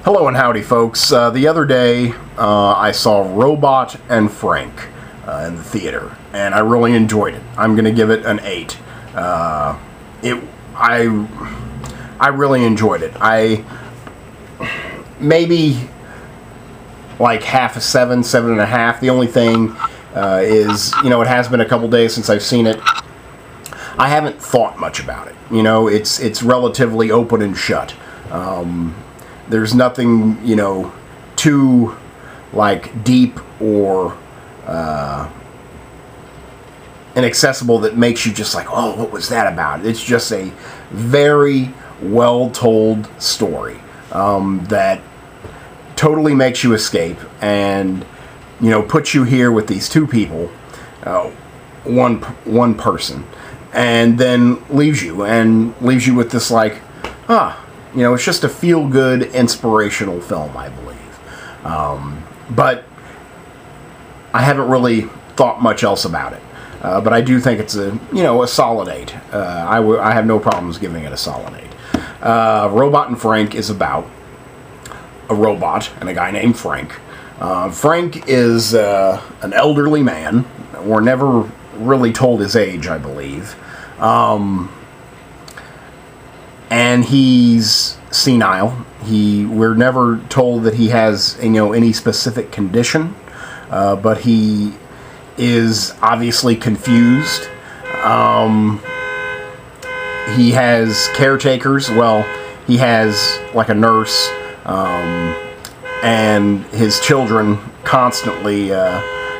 Hello and howdy, folks. The other day, I saw Robot and Frank in the theater, and I really enjoyed it. I'm going to give it an 8. I really enjoyed it. Maybe like half a 7, 7.5. The only thing is, it has been a couple days since I've seen it. I haven't thought much about it. It's relatively open and shut. There's nothing, too, deep or inaccessible that makes you just like, oh, what was that about? It's just a very well-told story that totally makes you escape and, puts you here with these two people, one person, and then leaves you with this, it's just a feel-good, inspirational film, I believe. But I haven't really thought much else about it. But I do think it's a solid 8. I have no problems giving it a solid 8. Robot and Frank is about a robot and a guy named Frank. Frank is an elderly man. We're never really told his age, I believe. And he's senile. We're never told that he has, any specific condition, but he is obviously confused. He has caretakers. Well, he has like a nurse, and his children constantly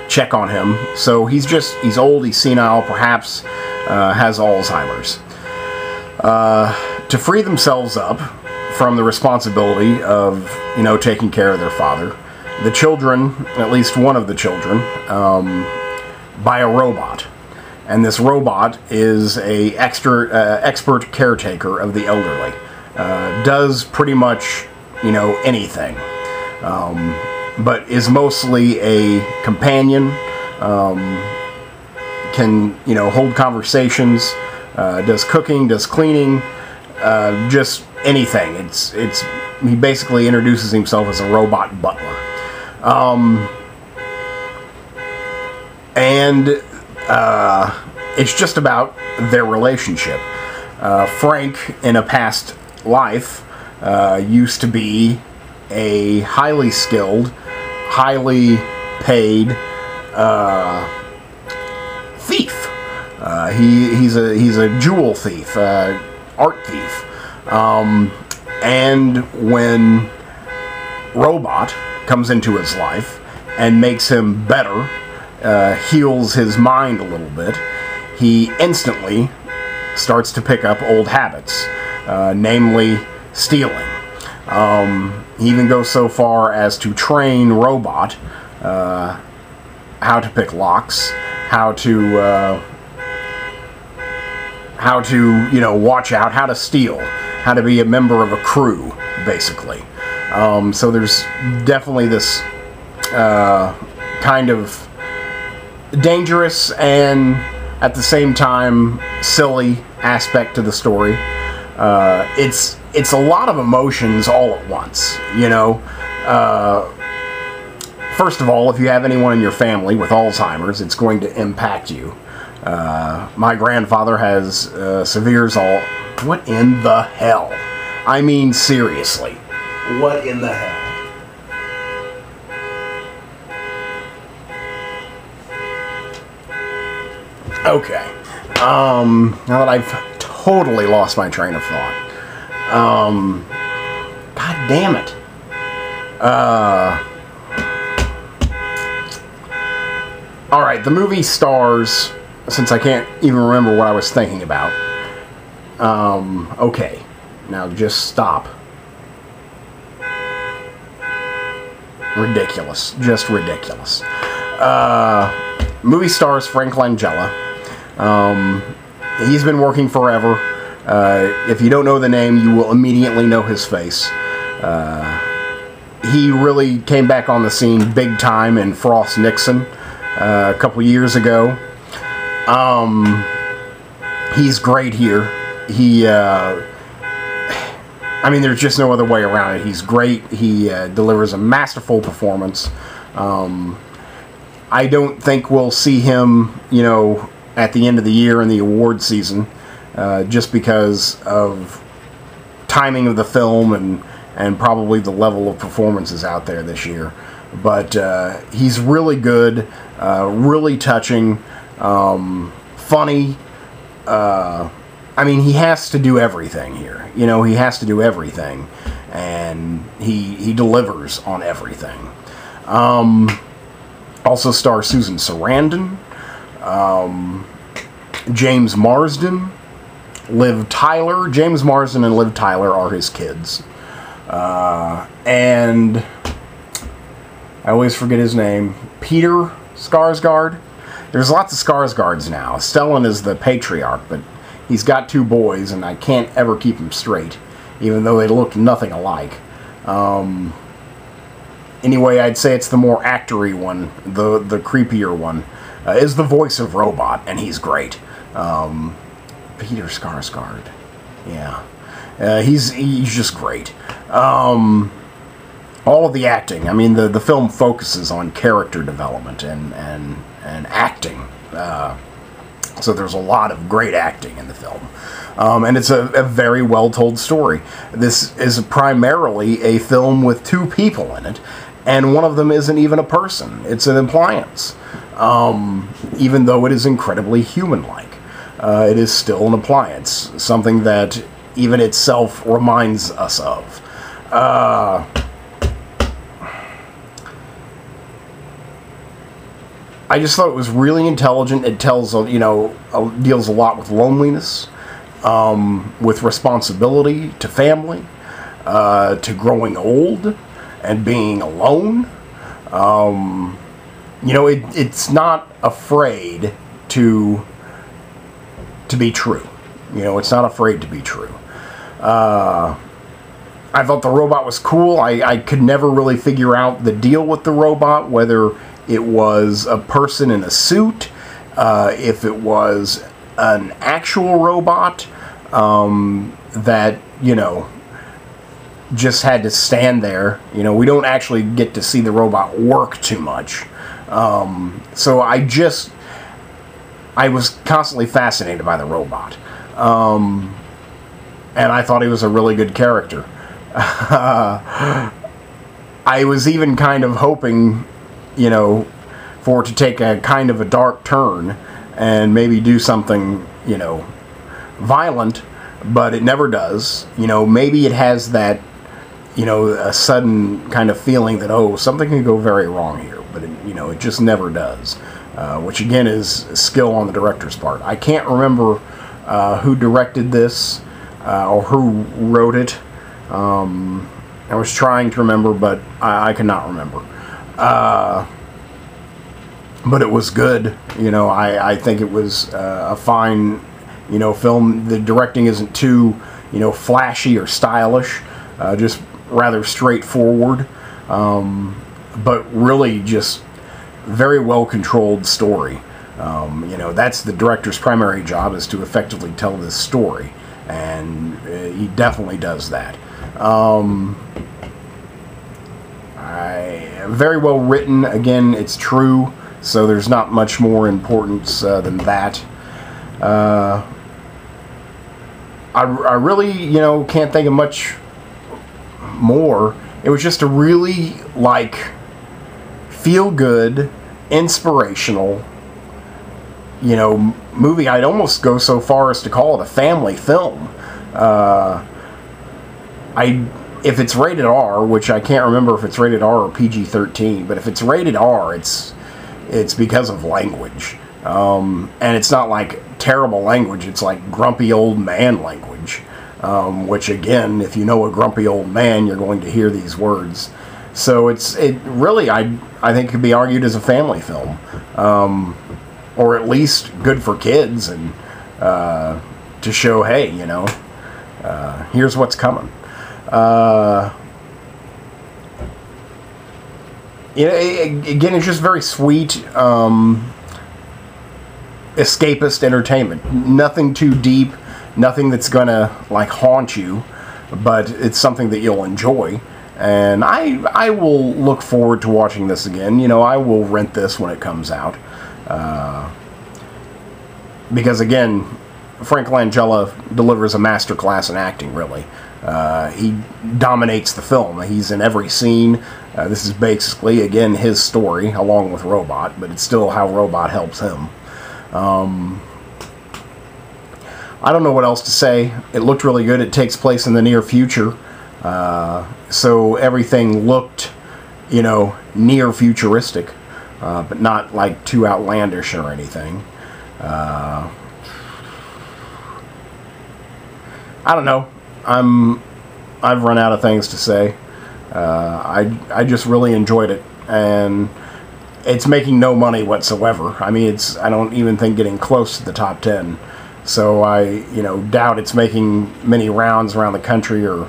check on him. So he's old, he's senile, perhaps has Alzheimer's. To free themselves up from the responsibility of, taking care of their father, the children, at least one of the children, buy a robot. And this robot is a expert caretaker of the elderly. Does pretty much, anything. But is mostly a companion, can, hold conversations, does cooking, does cleaning, just anything. He basically introduces himself as a robot butler. And it's just about their relationship. Frank, in a past life, used to be a highly skilled, highly paid thief. He's a jewel thief, art thief. And when Robot comes into his life and makes him better, heals his mind a little bit, he instantly starts to pick up old habits, namely stealing. He even goes so far as to train Robot how to pick locks, how to watch out, how to steal, how to be a member of a crew, basically. So there's definitely this kind of dangerous and at the same time silly aspect to the story. It's a lot of emotions all at once, First of all, if you have anyone in your family with Alzheimer's, it's going to impact you. My grandfather has severe What in the hell? I mean, seriously. What in the hell? Okay. Now that I've totally lost my train of thought. God damn it. Alright, the movie stars, since I can't even remember what I was thinking about. Okay. Now just stop. Ridiculous. Just ridiculous. Movie stars Frank Langella. He's been working forever. If you don't know the name, you will immediately know his face. He really came back on the scene big time in Frost Nixon a couple years ago. He's great here. I mean, there's just no other way around it. He's great. He delivers a masterful performance. I don't think we'll see him, you know, at the end of the year in the award season, just because of timing of the film and probably the level of performances out there this year. But he's really good, really touching, funny. I mean, he has to do everything here. You know, he has to do everything, and he delivers on everything. Also stars Susan Sarandon, James Marsden, Liv Tyler. James Marsden and Liv Tyler are his kids. And I always forget his name. Peter Skarsgård. There's lots of Skarsgårds now. Stellan is the patriarch, but he's got 2 boys, and I can't ever keep them straight, even though they look nothing alike. Anyway, I'd say it's the more actory one, the creepier one, is the voice of Robot, and he's great. Peter Skarsgård. Yeah. He's just great. All of the acting. I mean, the film focuses on character development and acting. So there's a lot of great acting in the film. And it's a very well-told story. This is primarily a film with 2 people in it, and one of them isn't even a person. It's an appliance. Even though it is incredibly human-like. It is still an appliance. Something that even itself reminds us of. I just thought it was really intelligent. It tells, you know, deals a lot with loneliness, with responsibility to family, to growing old and being alone. You know, it's not afraid to be true. You know, it's not afraid to be true. I thought the robot was cool. I could never really figure out the deal with the robot, whether it was a person in a suit, if it was an actual robot that, you know, just had to stand there. You know, we don't actually get to see the robot work too much. So I was constantly fascinated by the robot. And I thought he was a really good character. I was even kind of hoping, you know, for it to take a kind of a dark turn and maybe do something, you know, violent, but it never does. You know, maybe it has that, you know, a sudden kind of feeling that, oh, something can go very wrong here, but it, you know, it just never does, which again is skill on the director's part. I can't remember who directed this or who wrote it. I was trying to remember, but I cannot remember. But it was good. You know, I think it was a fine, you know, film. The directing isn't too, you know, flashy or stylish, just rather straightforward, but really just very well controlled story. You know, that's the director's primary job, is to effectively tell this story, and he definitely does that. Very well written. Again, it's true, so there's not much more importance than that. I really, you know, can't think of much more. It was just a really, like, feel-good, inspirational, you know, movie. I'd almost go so far as to call it a family film. If it's rated R, which I can't remember if it's rated R or PG-13, but if it's rated R, it's because of language. And it's not like terrible language, it's like grumpy old man language. Which again, if you know a grumpy old man, you're going to hear these words. So it really, I think, could be argued as a family film. Or at least good for kids, and to show, hey, you know, here's what's coming. Again, it's just very sweet, escapist entertainment. Nothing too deep, nothing that's gonna, like, haunt you. but it's something that you'll enjoy. And I will look forward to watching this again. You know, I will rent this when it comes out. Because, again, Frank Langella delivers a masterclass in acting, really. He dominates the film. He's in every scene. This is basically, again, his story, along with Robot, but it's still how Robot helps him. I don't know what else to say. It looked really good. It takes place in the near future. So everything looked, you know, near futuristic, but not like too outlandish or anything. I don't know. I've run out of things to say. I just really enjoyed it, and it's making no money whatsoever. I mean, I don't even think getting close to the top 10. So I, you know, doubt it's making many rounds around the country or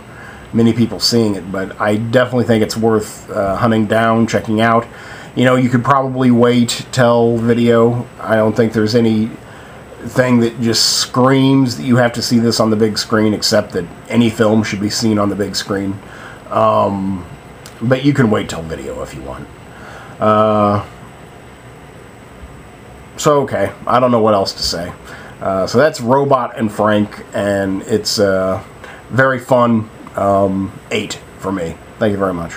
many people seeing it, but I definitely think it's worth hunting down, checking out. You know, you could probably wait till video. I don't think there's anything that just screams that you have to see this on the big screen, except that any film should be seen on the big screen. But you can wait till video if you want. So, okay, I don't know what else to say. So that's Robot and Frank, and it's very fun. 8 for me. Thank you very much.